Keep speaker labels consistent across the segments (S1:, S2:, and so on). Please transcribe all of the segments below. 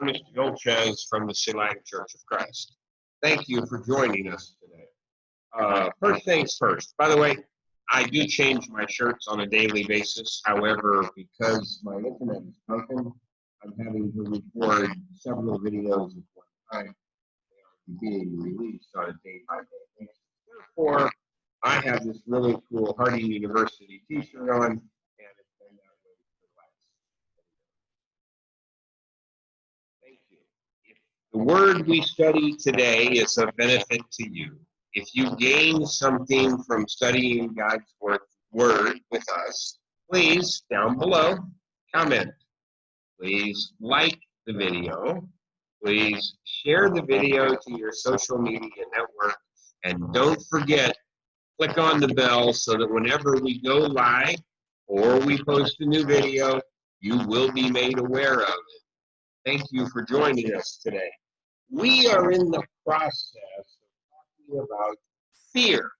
S1: Ernest from the Silang Church of Christ. Thank you for joining us today. First things first, by the way, I do change my shirts on a daily basis. However, because my internet is broken, I'm having to record several videos at one time. They are being released on a day-by-day basis. Therefore, I have this really cool Harding University t-shirt on, and it's been that way for the last. Thank you. If the word we study today is of benefit to you, if you gain something from studying God's word with us, please, down below, comment. Please like the video. Please share the video to your social media network. And don't forget, click on the bell so that whenever we go live or we post a new video, you will be made aware of it. Thank you for joining us today. We are in the process of talking about fear.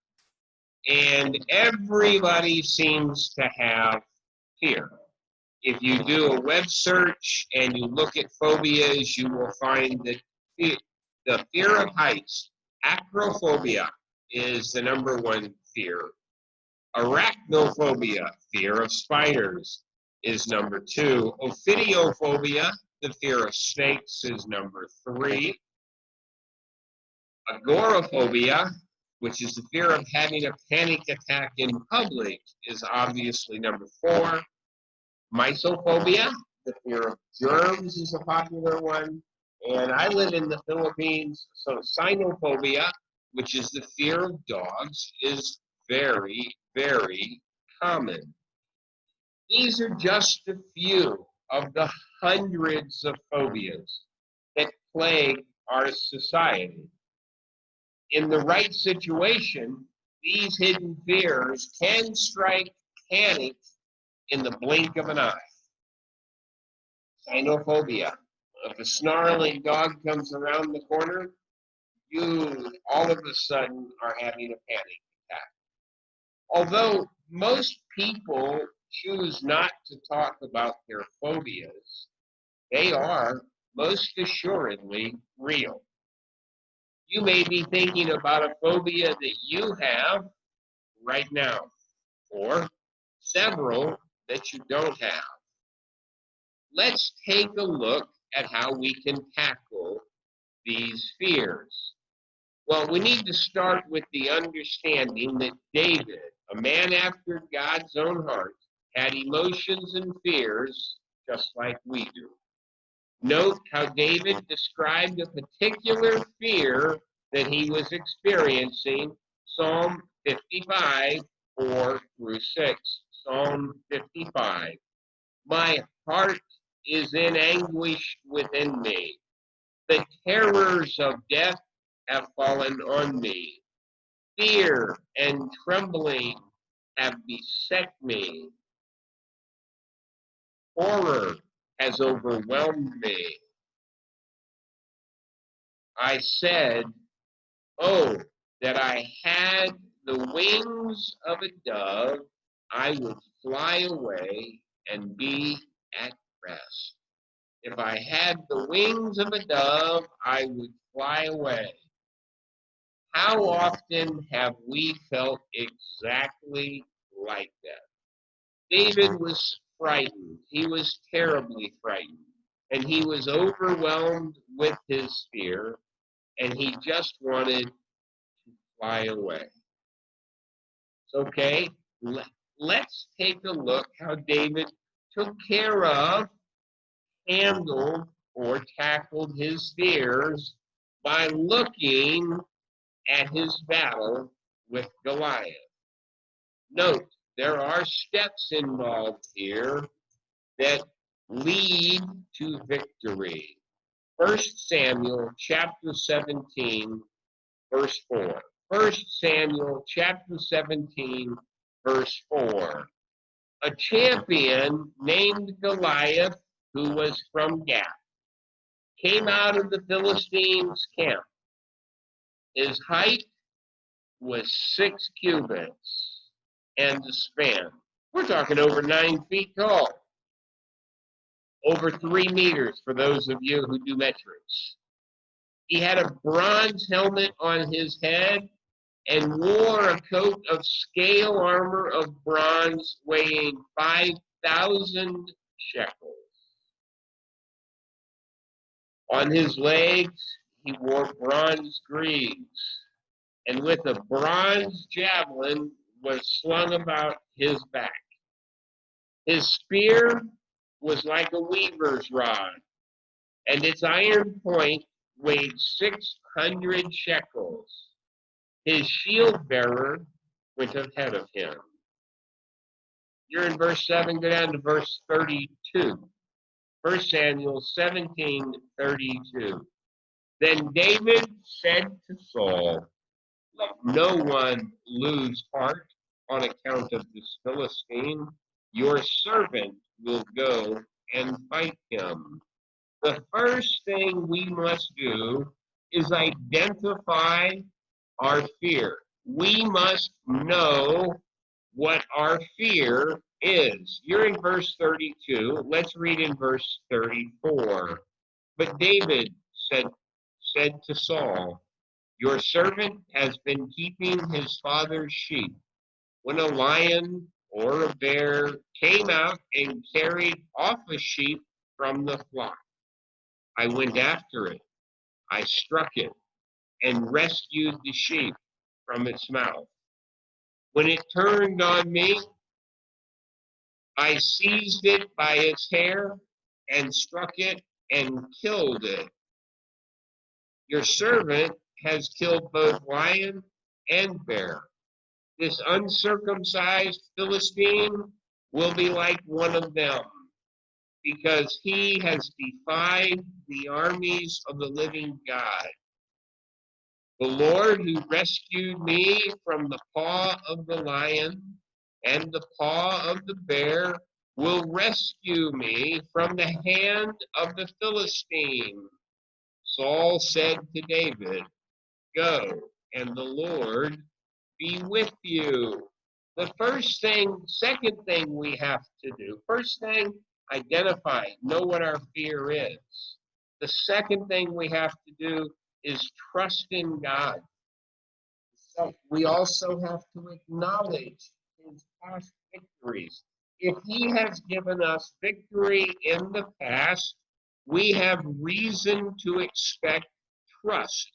S1: And everybody seems to have fear. If you do a web search and you look at phobias, you will find that the fear of heights, acrophobia, is the #1 fear. Arachnophobia, fear of spiders, is #2. Ophidiophobia, the fear of snakes, is #3. Agoraphobia, which is the fear of having a panic attack in public, is obviously #4. Mysophobia, the fear of germs, is a popular one. And I live in the Philippines, so cynophobia, which is the fear of dogs, is very, very common. These are just a few of the hundreds of phobias that plague our society. In the right situation, these hidden fears can strike panic in the blink of an eye. Cynophobia. If a snarling dog comes around the corner, you all of a sudden are having a panic attack. Although most people choose not to talk about their phobias, they are most assuredly real. You may be thinking about a phobia that you have right now, or several that you don't have. Let's take a look at how we can tackle these fears. Well, we need to start with the understanding that David, a man after God's own heart, had emotions and fears just like we do. Note how David described a particular fear that he was experiencing. Psalm 55, 4-6. Psalm 55. My heart is in anguish within me. The terrors of death have fallen on me. Fear and trembling have beset me. Horror has overwhelmed me. I said, oh, that I had the wings of a dove, I would fly away and be at rest. If I had the wings of a dove, I would fly away. How often have we felt exactly like that? David was frightened. He was terribly frightened. And he was overwhelmed with his fear. And he just wanted to fly away. Okay, let's take a look how David took care of, handled, or tackled his fears by looking at his battle with Goliath. Note, there are steps involved here that lead to victory. 1 Samuel chapter 17, verse 4. 1 Samuel chapter 17, verse 4. A champion named Goliath, who was from Gath, came out of the Philistines' camp. His height was 6 cubits, and the span. We're talking over 9 feet tall. over 3 meters for those of you who do metrics. He had a bronze helmet on his head and wore a coat of scale armor of bronze weighing 5,000 shekels. On his legs, he wore bronze greaves, and with a bronze javelin was slung about his back. His spear was like a weaver's rod, and its iron point weighed 600 shekels. His shield bearer went ahead of him. You're in verse 7, go down to verse 32. 1 Samuel 17:32. Then David said to Saul, let no one lose heart on account of this Philistine. Your servant will go and fight him. The first thing we must do is identify our fear. We must know what our fear is. You're in verse 32. Let's read in verse 34. But David said to Saul, your servant has been keeping his father's sheep. When a lion or a bear came out and carried off a sheep from the flock, I went after it. I struck it and rescued the sheep from its mouth. When it turned on me, I seized it by its hair and struck it and killed it. Your servant has killed both lion and bear. This uncircumcised Philistine will be like one of them, because he has defied the armies of the living God. The Lord who rescued me from the paw of the lion and the paw of the bear will rescue me from the hand of the Philistine. Saul said to David, go, and the Lord be with you. Second thing we have to do, first thing, identify, know what our fear is. The second thing we have to do is trust in God. So we also have to acknowledge his past victories. If he has given us victory in the past, we have reason to expect trust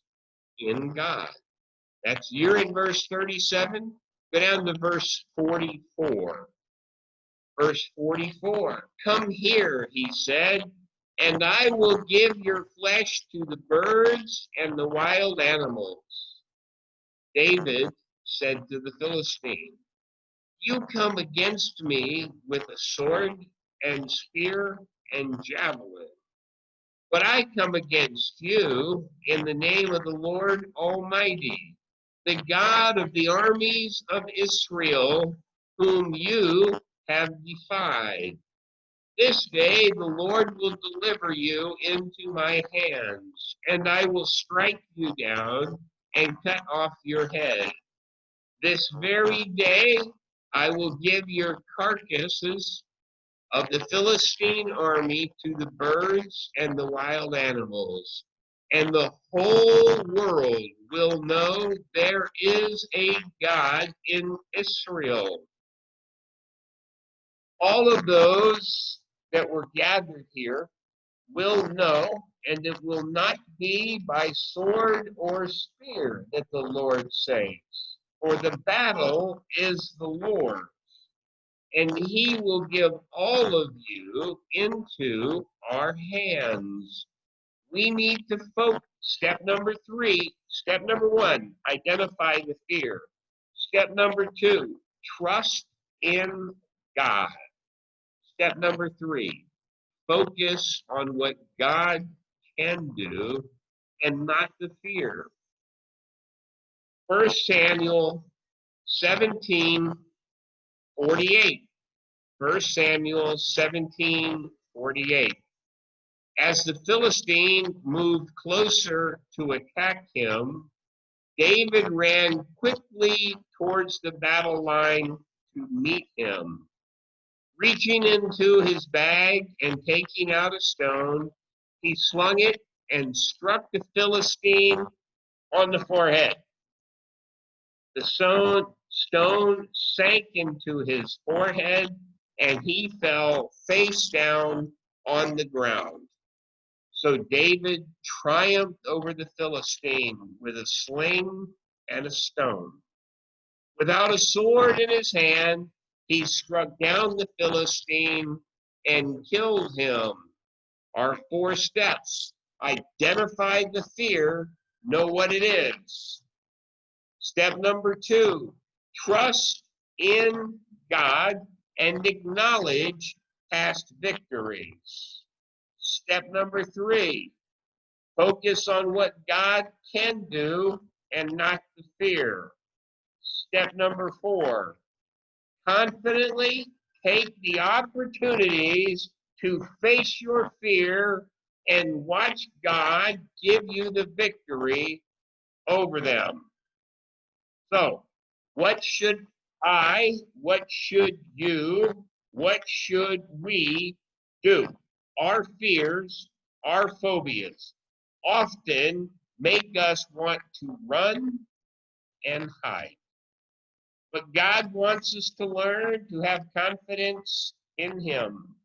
S1: in God. You're in verse 37. Go down to verse 44. Verse 44. Come here, he said, and I will give your flesh to the birds and the wild animals. David said to the Philistine, you come against me with a sword and spear and javelin, but I come against you in the name of the Lord Almighty, the God of the armies of Israel, whom you have defied. This day the Lord will deliver you into my hands, and I will strike you down and cut off your head. This very day I will give your carcasses of the Philistine army to the birds and the wild animals, and the whole world will know there is a God in Israel. All of those that were gathered here will know, and it will not be by sword or spear that the Lord saves, for the battle is the Lord's, and he will give all of you into our hands. We need to focus. Step number 3, step number 1, identify the fear. Step number 2, trust in God. Step number 3, focus on what God can do and not the fear. 1 Samuel 17:48. 1 Samuel 17:48. As the Philistine moved closer to attack him, David ran quickly towards the battle line to meet him. Reaching into his bag and taking out a stone, he slung it and struck the Philistine on the forehead. The stone sank into his forehead, and he fell face down on the ground. So David triumphed over the Philistine with a sling and a stone. Without a sword in his hand, he struck down the Philistine and killed him. Our 4 steps: identify the fear, know what it is. Step number 2, trust in God and acknowledge past victories. Step number 3, focus on what God can do and not the fear. Step number 4, confidently take the opportunities to face your fear and watch God give you the victory over them. So, what should what should you, what should we do? Our fears, our phobias often make us want to run and hide. But God wants us to learn to have confidence in Him.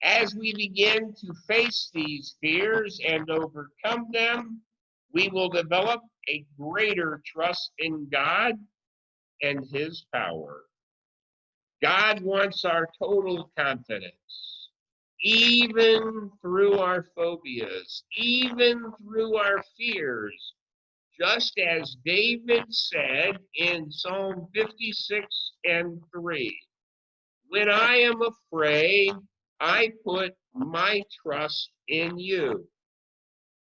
S1: As we begin to face these fears and overcome them, we will develop a greater trust in God and His power. God wants our total confidence, even through our phobias, even through our fears, just as David said in Psalm 56:3. When I am afraid, I put my trust in you.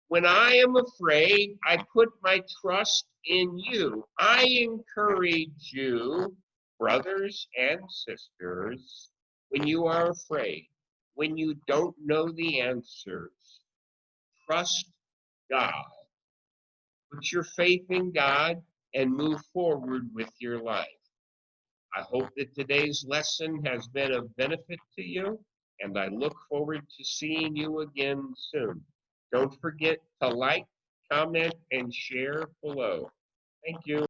S1: When I am afraid, I put my trust in you. I encourage you, brothers and sisters, when you are afraid, when you don't know the answers, trust God. Put your faith in God and move forward with your life. I hope that today's lesson has been of benefit to you, and I look forward to seeing you again soon. Don't forget to like, comment, and share below. Thank you.